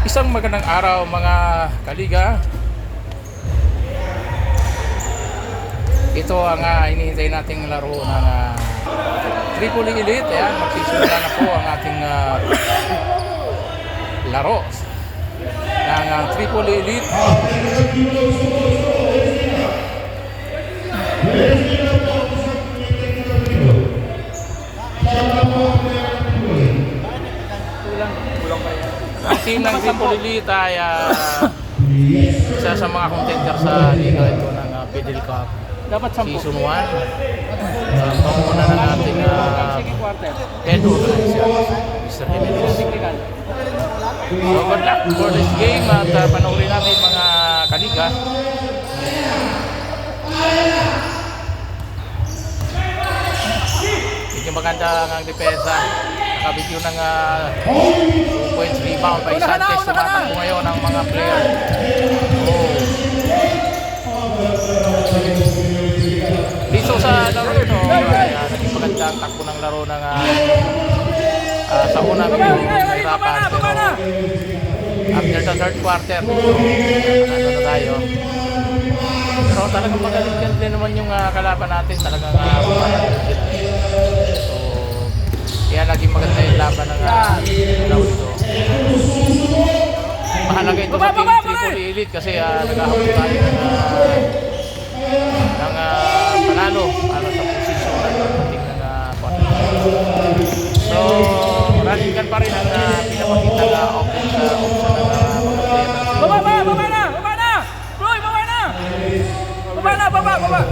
Isang magandang araw mga kaliga. Ito ang hinihintay nating laro ng Tripoli Elite. Ayan, magsisimula na po ang ating laro ng Tripoli Elite. Ang team ng Tripoli Elite ay isa sa mga contender sa liga ito ng Fidel Cup Season 1. Panguna na natin head organizer, Mr. Jimenez. So good luck for this game at panoorin natin mga kaliga. Medyo maganda ang depensa. Nakabigyo ng 2 points rebound by Sanchez. Tumatakbo ngayon ang mga player. Dito sa laro ito, naging maganda ang takbo ng laro ng sa una medyo mahirapan. Pero after the third quarter, ano na tayo. Pero talagang magaling din naman yung kalaban natin. Talagang kaya naging maganda yung laban ng laro ito. Mahalaga ito sa Team Tripoli Elite kasi naghahabol tayo ng panalo para sa posisyon ng ating quarter. So, running gun pa rin ang pinapakita na offense ng mga player. Baba na! Roy, baba na! Baba!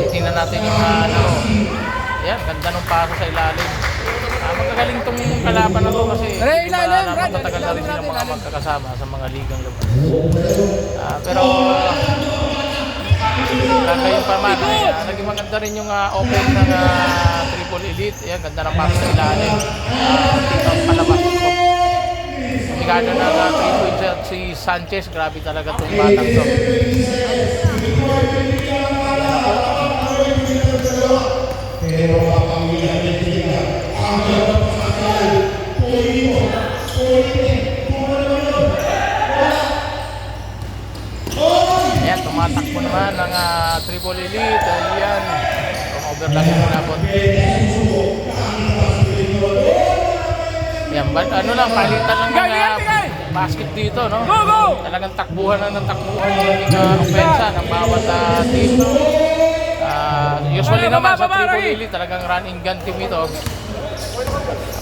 Tingnan natin yung laro. Ayan, ganda ng paso sa ilalim. Magagaling tong kalaban na to kasi matatagal na rin silang mga magkakasama sa mga ligang labas. Pero kagayon pa man, naging maganda rin yung offense ng Tripoli Elite. Ayan, ganda ng paso sa ilalim. Tingnan palabas. Kumigado na 3 points si Sanchez. Grabe talaga itong batang to. Ayan, tumatakbo naman ng Tripoli Elite. Ayan, over lang yung nabot. Ayan, ano lang, palitan lang ng basket dito, no? Talagang takbuhan ng ofensa ng bawat team. Usually naman sa Tripoli Elite, talagang running gun team ito.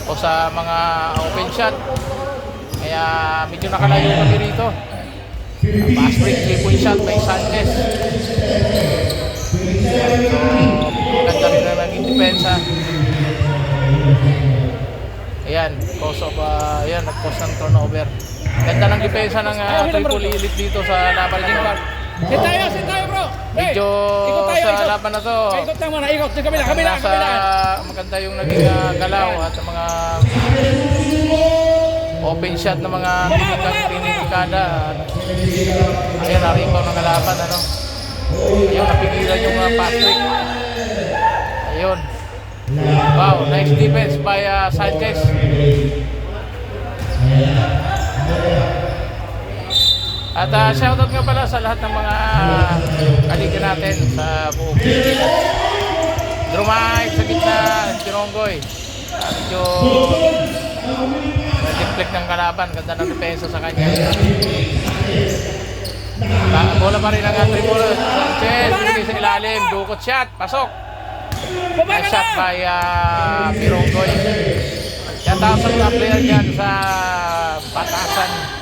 O sa mga open shot. Kaya medyo nakalayo kami rito. Fast break 3-point shot by Sanchez. Ganda rin na naging depensa. Ayan, cause of, nag-cause ng turnover. Ganda ng depensa ng Tripoli Elite dito sa laban na ito. Sit tayo bro! Medyo sa laban na to. Ikot lang muna, ikot. Kabila. Maganda yung naging galaw at mga open shot ng mga tininikada. Ayan, naribaw ng kalaban, ano. Ayun, napigilan yung Patrick. Ayun. Wow, nice defense by Sanchez. At shoutout nga pala sa lahat ng mga kaliga natin sa buong Pilipinas. Drumay sa gitna, Tironggoy. Medyo deflect ng kalaban. Ganda ng depensa sa kanya. Bola pa rin ang Tripoli. Sanchez, binigay sa ilalim. Dukot shot, pasok. Nice shot by Tironggoy. Yan tao sa mga player dyan sa batasan.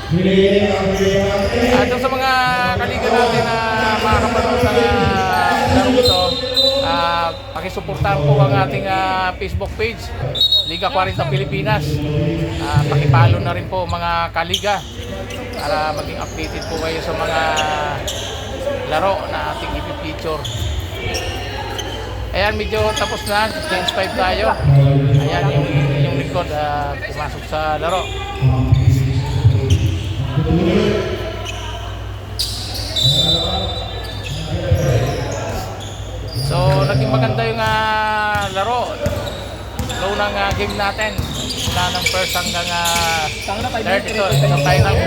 At sa mga kaliga natin na makakapanood sa laro ito, pakisuportahan po ang ating Facebook page, Liga 40 Pilipinas. Pakipalo na rin po mga kaliga para maging updated po kayo sa mga laro na ating ipipicture. Ayan, medyo tapos na, change 5 tayo. Ayan, yung lingkod pumasok sa laro. So, naging maganda yung laro. Low ng game natin. Mula ng first hanggang Tanga na, 5 third minutes. ito. Isang tayo ng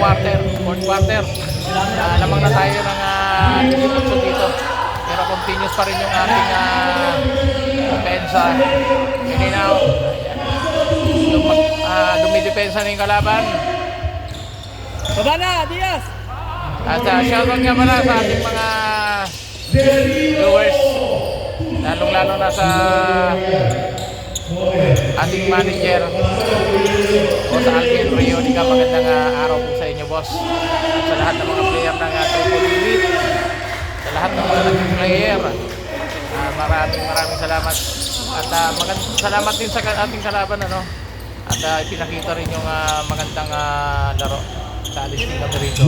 fourth quarter. Lamang na tayo ng dito dito. Pero continuous pa rin yung ating depensa. Hindi na dumidepensa na yung kalaban. Baba na, Diaz! At shoutout nga pala sa ating mga viewers, lalong-lalo na sa ating manager o sa Alvin Rio. Magandang araw po sa inyo, boss. At sa lahat ng mga player ng Triple Elite, sa lahat ng mga naging player, maraming salamat. At salamat din sa ating kalaban, ano? At ipinakita rin yung magandang laro sa alisting kami rito.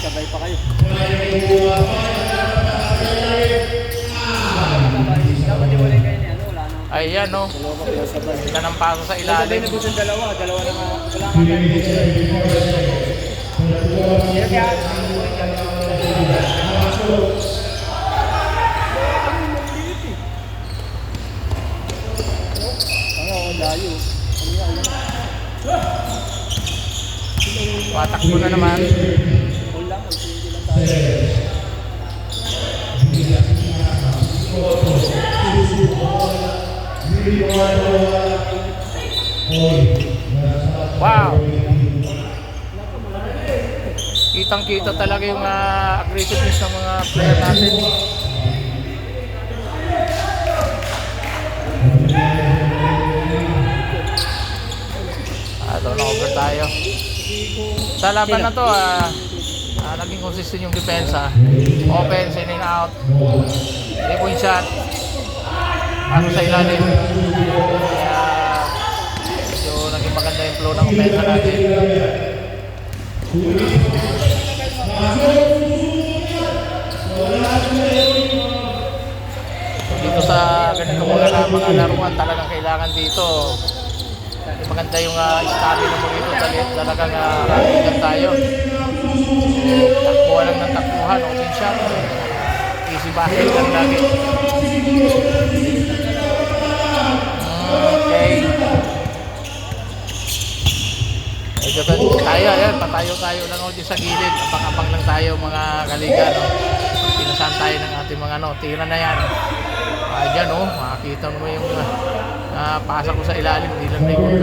Sabay pa kayo. Ayan, no? Sila ng paso sa Sabay ilalim. na po yung dalawa na wala nga layo. Patakbo na naman. Wala, hindi lang tayo. Wow! Kitang-kita talaga yung aggressiveness ng mga player natin. Turnover tayo. Sa laban na to, naging consistent yung depensa. Offense, in and out. 3-point shot. Ano sa ilalim. Kaya medyo naging maganda yung flow ng offensa natin. Dito sa ganito mga laruan, talagang kailangan dito maganda yung stamina mo dito. Talagang kailangan tayo. Takbuhan lang ng takbuhan, open shot. Easy basket lang lagi. Okay. Medyo tayo, ayan, patayo-tayo lang ako sa gilid. Abang-abang lang tayo mga kaligan. Pinasahan tayo ng ating mga tira na yan. Dyan, makikita mo yung pasa ko sa ilalim, hindi lang na yung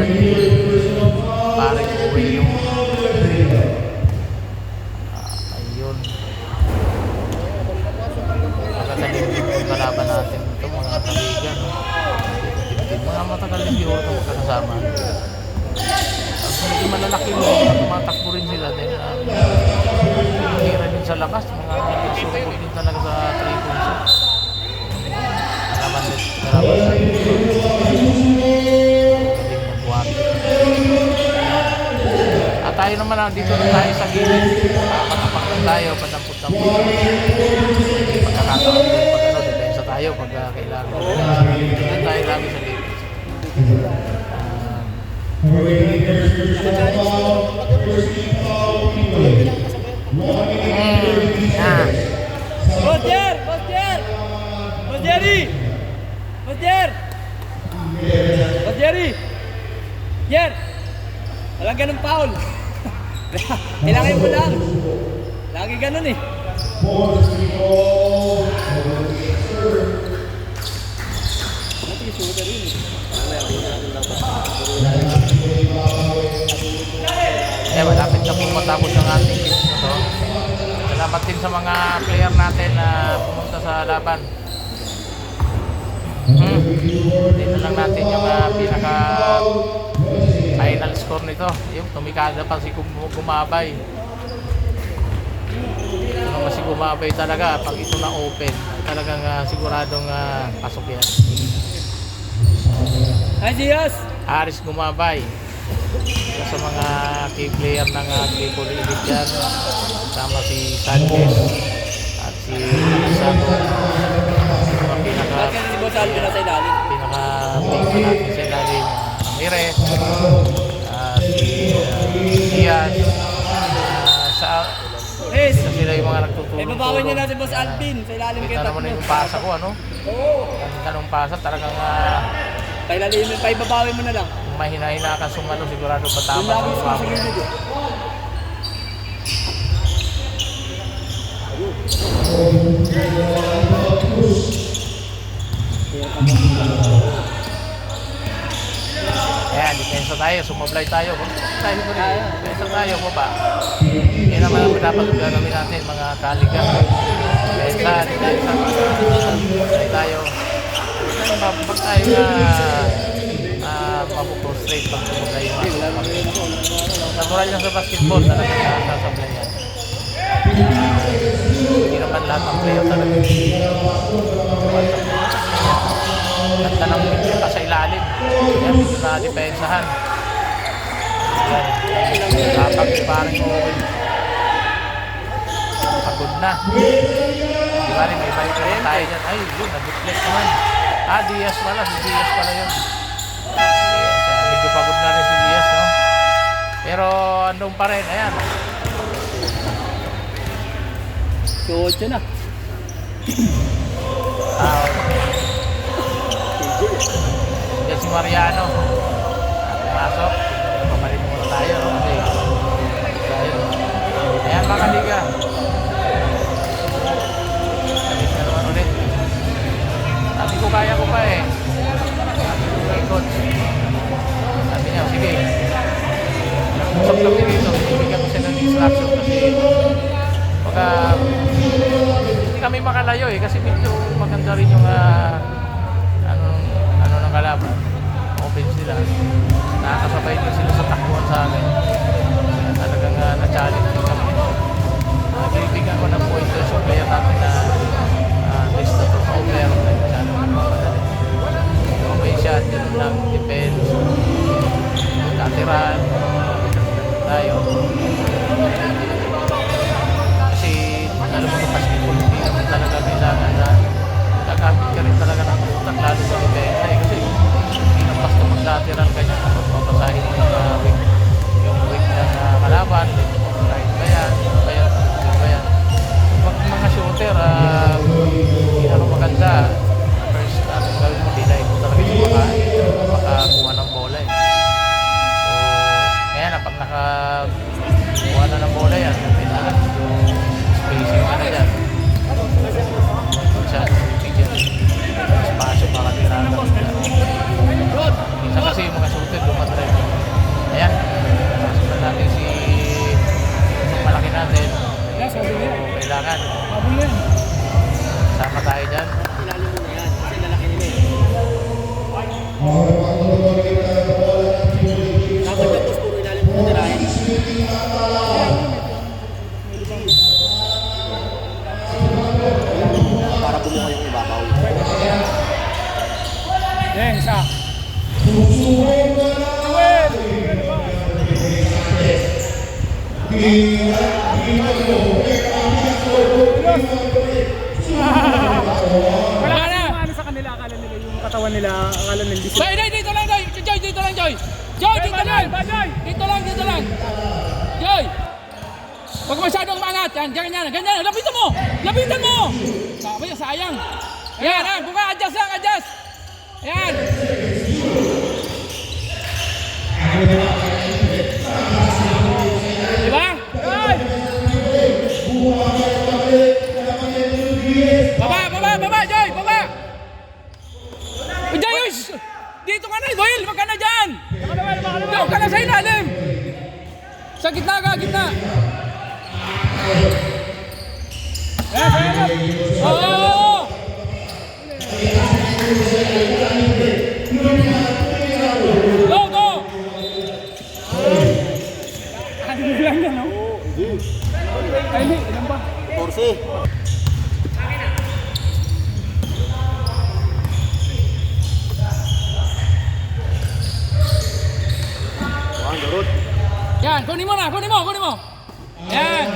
parang uwi yung ayun. Magkatalim yung kalaban natin ito, mga kaligan. Mga matagal yung biro ito magkakasama. Pag hindi malalaki mo, tumatakbo rin sila din. Hira din sa labas, mga surukot din talaga sa 3 points. At tayo naman dito na tayo sa gilid. Patapak lang tayo, padampot-dampot. Pagkakataon din pag depensa tayo pag kailangan. Dito tayo lagi sa gilid. Boss Jer! Boss Jer! Boss Jerry! Boss Jer! Boss Jerry! Jer! Walang ganun foul. Kailangan mo lang. Lagi ganun eh. Malapit na po matapos ang ating games na to. Salamat din sa mga player natin na pumunta sa laban. Dito lang natin yung pinaka final score nito. Yung tumikada pa si Gumabay. Ito naman si Gumabay talaga. Pag ito na open, talagang siguradong pasok yan. Ay, Diaz! Aris Gumabay. Sa mga key player ng Triple Elite yan, kasama si Sanchez at si Sato. Bakit si Boss Alvin na sa ilalim? Pinaka-big natin sa ilalim, Ramirez, si Diaz, sila yung mga nagtutulong babawin niya na si Boss Alvin sa ilalim kay Kita naman tatlo. yung pasa ko, ano? Oo. Kita nung pasa, talagang Pailalimin, paibabawin mo na lang. mahina-hina ka sumalo, sigurado Yung patama lagi sa sa mga. gilid eh. Ayan, depensa tayo, sumablay tayo. Tayo ko rin, depensa tayo, baba. Yan naman ang dapat gagawin natin, mga kaliga. Depensa. Sumablay tayo. Pag tayo mapuprostrate pag sumablay yung natural lang sa basketball, talagang sasablay yan. Hindi naman lahat ng player talaga. Ganda ng picture pa sa ilalim. Yan, dito na depensahan. Yan. Kapag parang okay. Pagod na. Di ba rin, may balik naman tayo dyan. Ay, yun, na-deflect naman. Diaz pala. Si Diaz pala yun. Medyo pagod na rin si Diaz, no? Pero andun pa rin. Ayan. Suot siya na. Yan si Mariano. Pasok. Papalit muna tayo. Kasi tayo. Ayan mga kaliga. Alis na naman ulit. Sabi ko kaya ko pa eh. Sabi ko kay coach. Sabi niya, sige. Usap kami dito. Bibigyan ko siya ng instruction kasi baka hindi kami makalayo eh. Kasi medyo maganda rin yung ano ng kalaban. Offense nila. Nakakasabay din sila sa takbuhan sa akin. Kaya talagang na-challenge din kami. Bibigyan ko ng pointers yung player natin na list na to sa player na masyado magpapadali. Okay siya, ganun lang, defense, lateral, tayo. Kasi alam mo sa basketball, hindi naman talaga kailangan na gagamit ka rin talaga ng utak lalo sa defense eh. Kasi hindi na basta mag-lateral ka niya, mapapasahin mo yung weak na kalaban, right ba yan, ba yan. Pag mga shooter, hindi na maganda. First, gawin mo, dinay mo talaga yung makakuha ng bola eh. So, kaya na, pag nakakuha na ng bola yan, kailangan yung spacing ka na dyan. Masyado bigyan spasyo para tirahan ka. Minsan kasi yung mga shooter dumatry. Ayan, sasunod natin si malaki natin. So, kailangan sama tayo dyan. Ilalim mo na yan. Kasi lalaki nila eh. Dapat tapos puro ilalim mo na tirahin. Para bumuka yung ibabaw. Yan, isa. Wala na! Ano sa kanila, akala nila yung katawan nila, akala nila disip. Joy, dito lang, Joy! Joy, dito lang, Joy! Joy, dito lang! Dito lang, dito lang! Joy! Huwag masyadong mangat. Yan, ganyan, ganyan. Lapitan mo! Lapitan mo! Sabi, sayang. Yan, ha? Buka, adjust lang, adjust! Yan! Diba? Baba, baba, baba, Joy! Baba! Joy, dito ka na, Will! Huwag ka na dyan! Huwag ka na sa ilalim! Sa gitna ka, gitna! Oo! Go, go! Ano lang yan, no? Ay, hindi, ilan ba? 14. Yan, kunin mo na, kunin mo, kunin mo! Yan!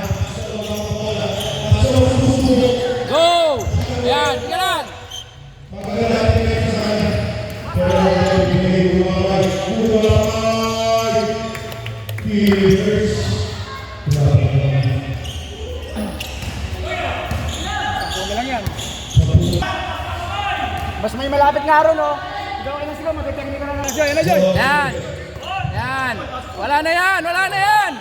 Go! Yan, tika lang! Mas may malapit nga ron, oh. Ikaw kayo na sila, mag-technical na Joy, ano Joy? Yan. Yan. Wala na yan. Wala na yan.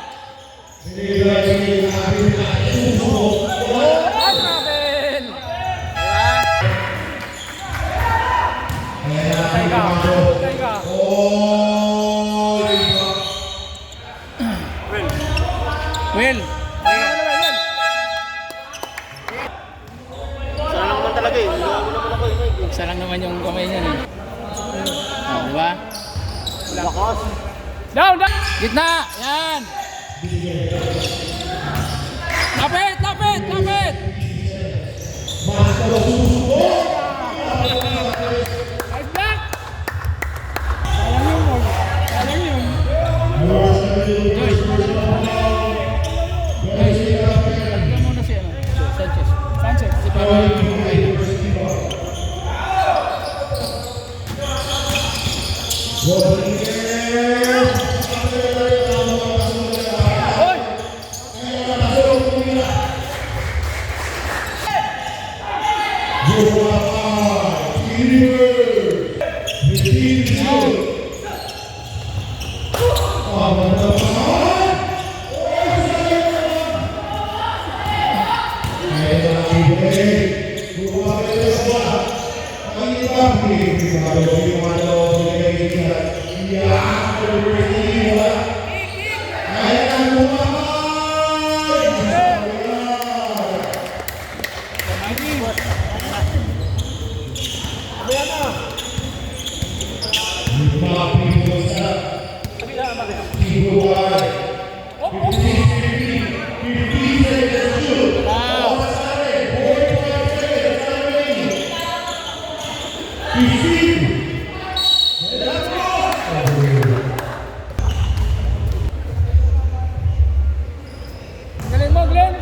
Ay, Ravel. Diba? Patay ka. Patay ka. Will. Sana lang naman talaga eh. Nagawa mo naman ako eh. Isa lang naman yung kamay niya eh. Oh, diba? Lakas. Down, down. Gitna. Yan. Lapit, lapit, lapit. Nice block. Sayang yun, Mol. Sayang yun. Joy. Joy. Lagyan mo na si ano? Sanchez. Sanchez. Si Pablo. Hoy! Galing mo, Glenn.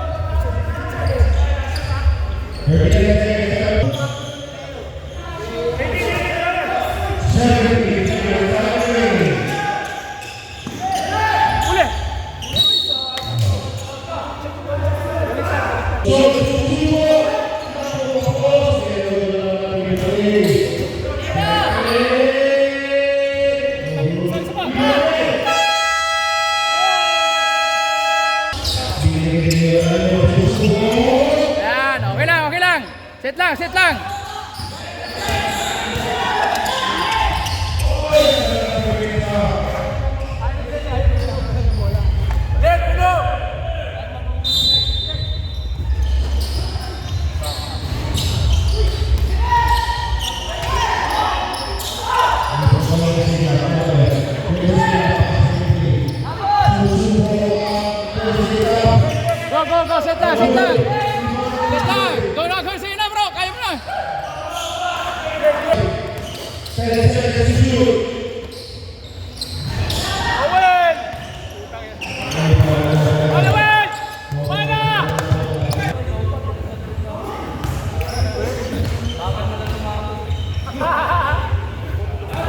Uli. Isa pa. Yan. Okay lang, okay lang. Sit lang, sit lang. Go, go, go. Sit lang, sit lang. Sit lang. Go na, go. Sige na, bro. Kaya mo na. Owen! Owen! Mana?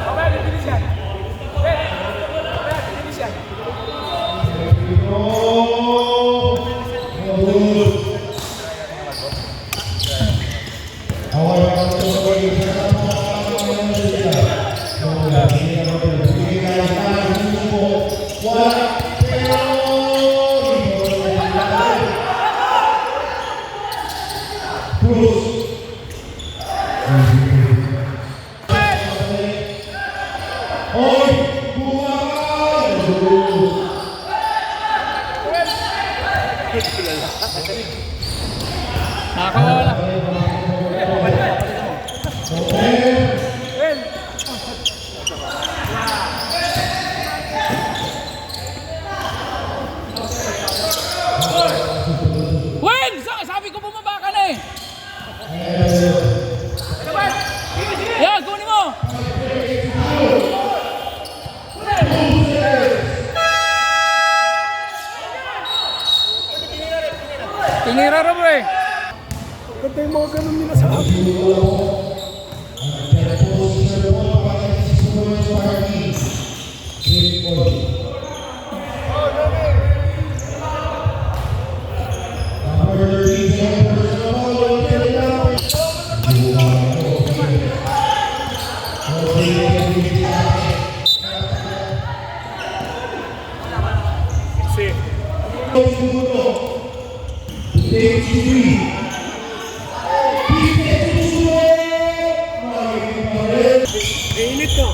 Owen, bilis yan. Owen, bilis yan. Nakakawala. Owen! Win! Sabi ko bumaba ka na eh. Yan, kunin mo. Tinira rin bro eh. Ganda yung mga ganun nila sa akin. Init to.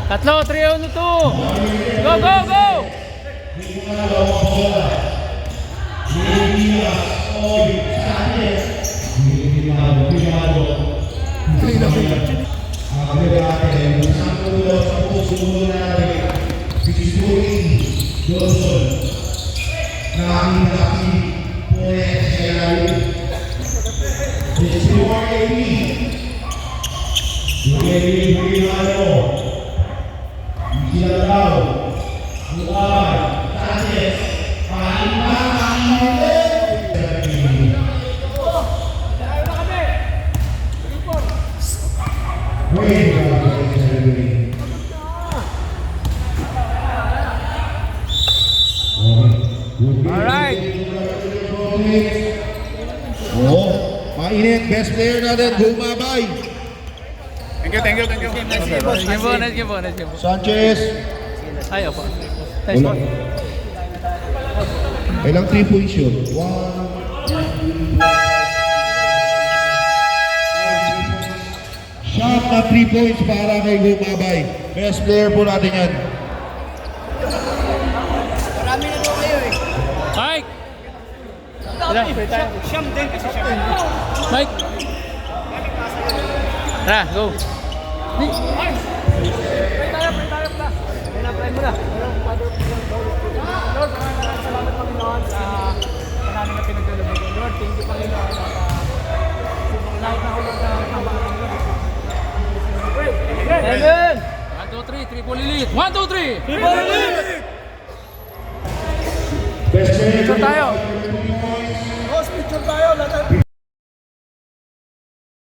Tatlo, 3-1 to. Go, go, go! Alright. Oh, mainit. Best player natin, Gumabay. Thank you, thank you, thank you. Nice game po, nice game po, nice game po. Sanchez. Ayaw po. Nice Wala. po. Ilang 3 points yun? 1, 2. Shot na 3 points para kay Gumabay. Best player po natin yan. Mike! Siyam din kasi siya. Mike! Tara, go! Lord, maraming salamat Panginoon sa marami na pinagdulog. Lord, thank you Panginoon at lahat na hulog na tamang Panginoon. Amen! 1, 2, 3, triple elite! 1, 2, 3! Best player Picture tayo!